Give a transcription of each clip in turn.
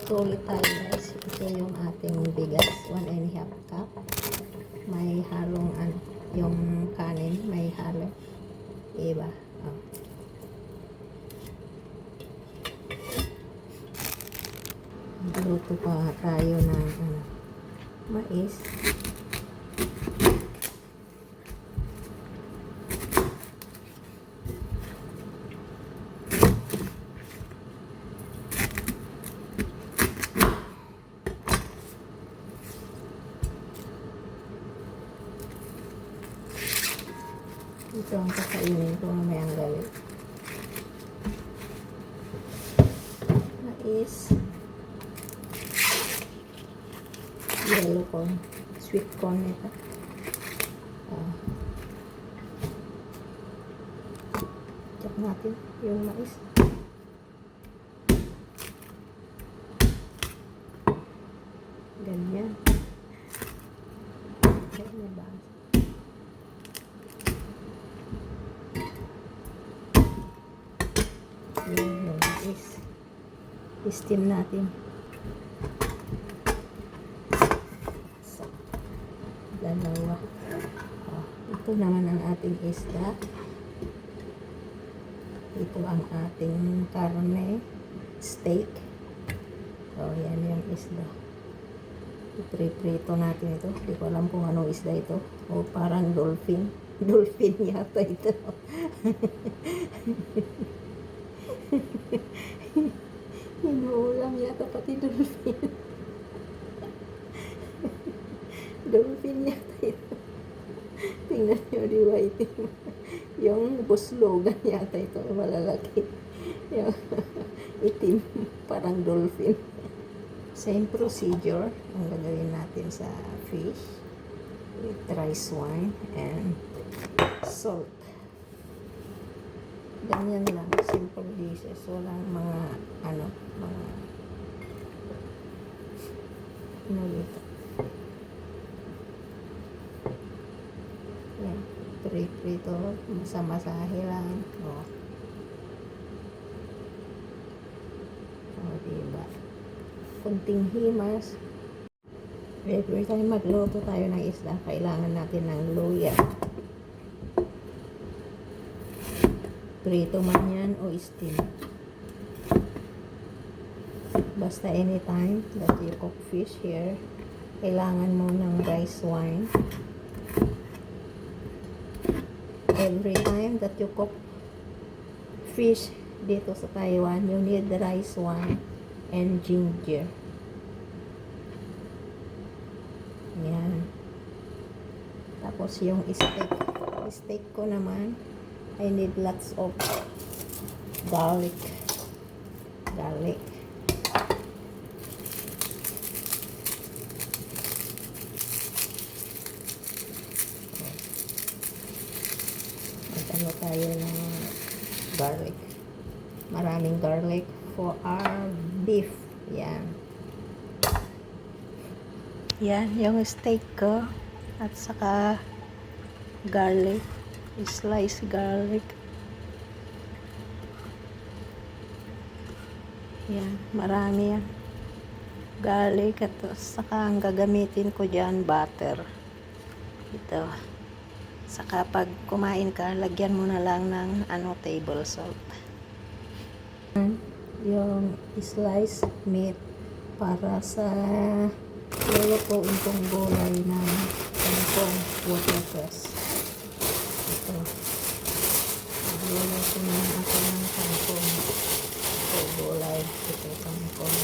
So, ulit tayo guys. Ito yung ating bigas. 1.5 cup. May halong yung kanin. May halo. Iba. Oh. Luto pa tayo ng mais. Ito ang kakainin ko mamayang gabi. Mais. Yellow corn. Sweet corn ito. Check natin yung mais. Ganyan. Ganyan ba? Yung mais. I-steam natin. Dalawa. Ito naman ang ating isda. Ito ang ating karne, steak. Yan yung isda. Iprito natin ito. Hindi ko alam kung anong isda ito. Parang dolphin. Dolphin yata ito. Inuulam yata pati dolphin. Dolphin yata ito. Tingnan nyo, di ba itim? Yung buslogan yata ito, malalaki. Yung itim, parang dolphin. Same procedure ang gagawin natin sa fish with rice wine and salt. Ganyan lang, simple dishes. Walang mga dito. Yan, prito, masa-masahe lang. Diba? Kunting himas. Every time magluto tayo ng isda, kailangan natin ng luya. Prito man yan o steam. Basta anytime that you cook fish here, kailangan mo ng rice wine. Every time that you cook fish dito sa Taiwan, you need the rice wine and ginger. Yan. Tapos yung steak ko naman, I need lots of garlic. Magano tayo ng garlic. Maraming garlic for our beef. Yan. Yan, yung steak ko. At saka garlic. Slice garlic. Yan, marami yan. Garlic at saka ang gagamitin ko dyan, butter. Ito. Saka pag kumain ka, lagyan mo na lang ng table salt. Yung slice meat para sa lulutuin kong gulay ng kangkong watercress. Ito. Nagluluto na ako ng kangkong o gulay. Ito kangkong.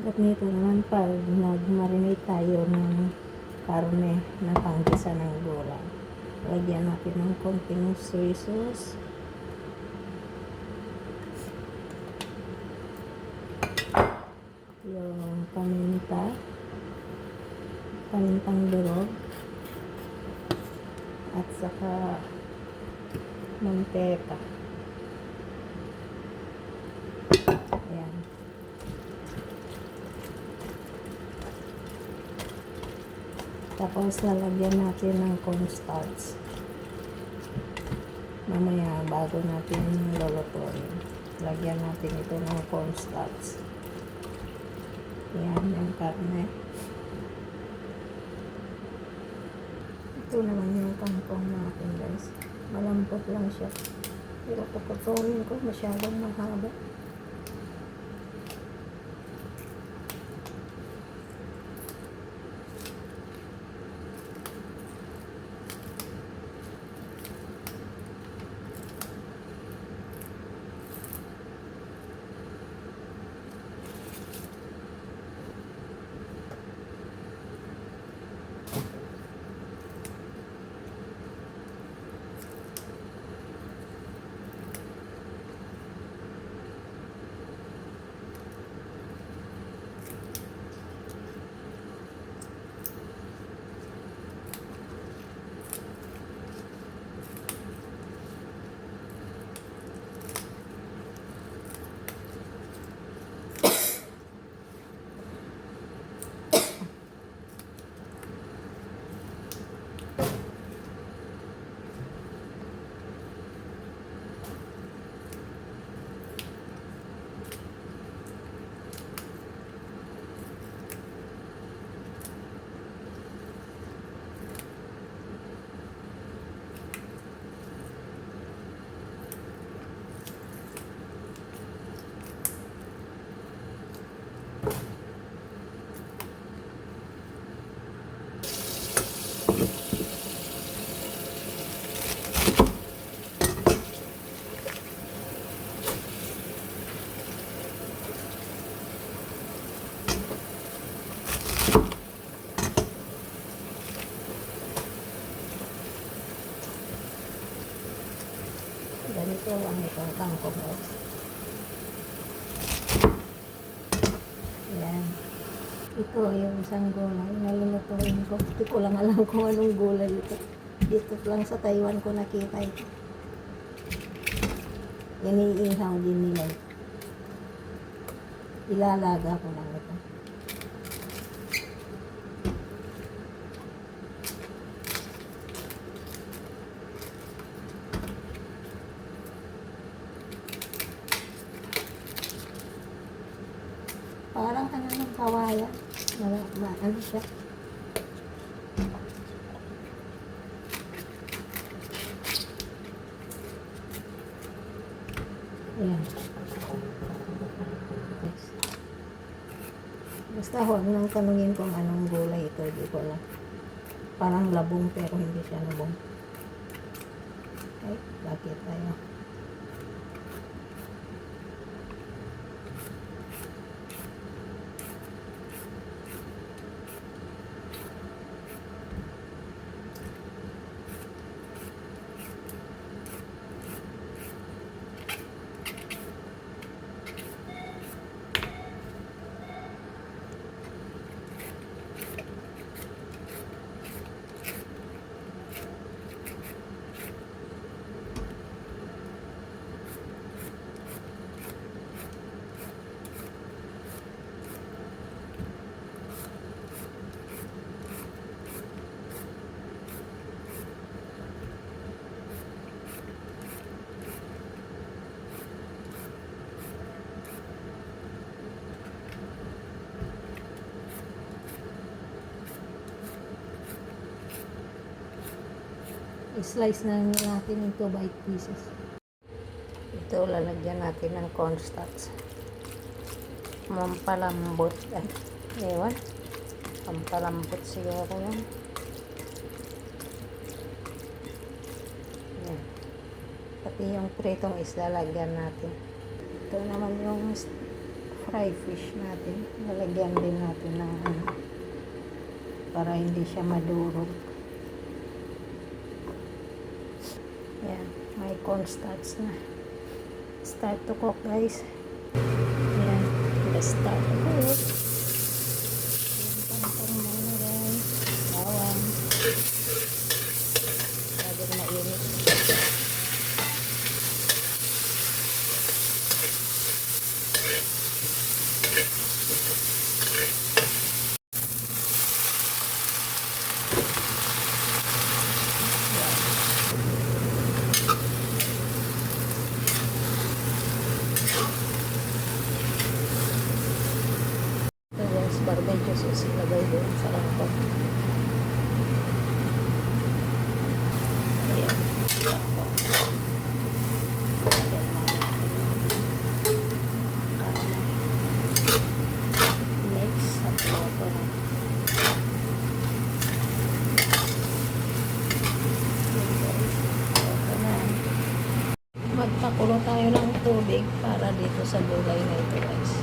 Ganito naman pag nag-marinate tayo ng karne na panggisa ng gulay. Lagyan natin ng konting soy sauce. Yung pamintang durog. At saka manteka. Ayan. Tapos lalagyan natin ng cornstarch. Mamaya bago natin lulutuin. Lagyan natin ito ng cornstarch. Yan yung karne. Ito naman yung kangkong natin guys. Malambot lang siya. Pero puputulin ko masyadong mahaba. Ganito lang itong kangkong guys. Yan. Ito yung isang gulay. Nalulutuin ko. Hindi ko lang alam kung anong gulay ito. Dito lang sa Taiwan ko nakita ito. Iniihaw din nila ito. Ilalaga ko lang ito. Parang ano ng kawayan. Ano siya? Ayan. Basta huwag nang tanungin kung anong gulay ito. Di ko alam. Parang labong pero hindi siya labong. Ay, bakit tayo? I-slice na natin into bite pieces. Ito, lalagyan natin ng cornstarch. Mampalambot. Ewan. Pampalambot siguro yan. Yan. Pati yung pritong isda, lagyan natin. Ito naman yung fried fish natin. Lalagyan din natin ng para hindi siya madurog. Yan, may cornstarch na. Start to cook guys. Yan, let's start to cook. Yung pantong muna guys. Bawang. Lagi na mainit. barbecue sauce ilagay doon sa langkot. Ayan. Ayan na natin yung karne. Next, sa plato na. Magpakulo tayo ng tubig para dito sa gulay na ito, guys.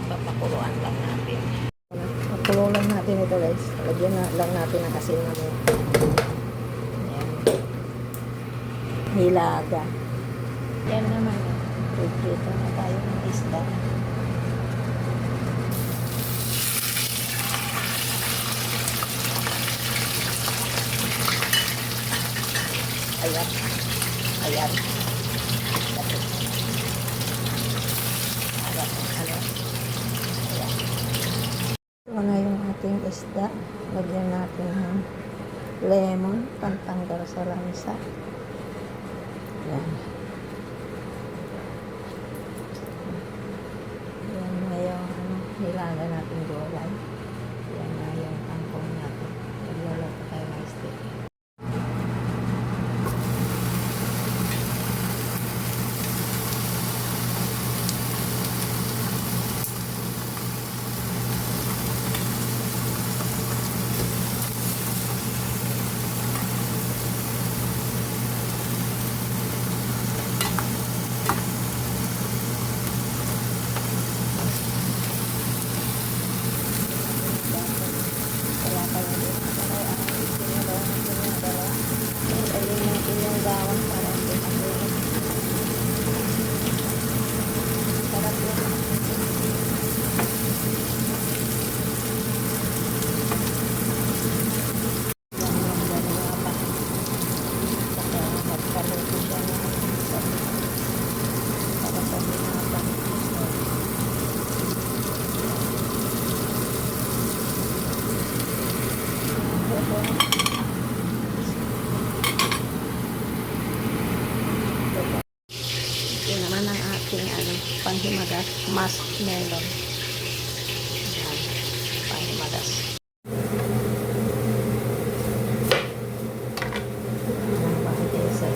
Papakuluan lang natin. Pakulo lang natin ito, guys. Lagyan na lang natin ng asin na mo. Ayan. Nilaga. Yan naman. Prito na tayo ng isda. Ayan. Ayan. Tapos. Ayan. Ayan. Ito na yung ating isda. Lagyan natin ng lemon. Pantanggal sa lansa. Ayan. Ayan na yung nilaga natin gulay. Ayan na yung tangkong natin. Nagluluto tayo ng steak. Ito naman ang ating panghimagas, muskmelon. Ayan, panghimagas. Ayan, panghimagas.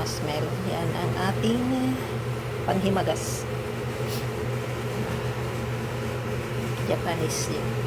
Muskmelon. Yan ang ating panghimagas. Japanese yun.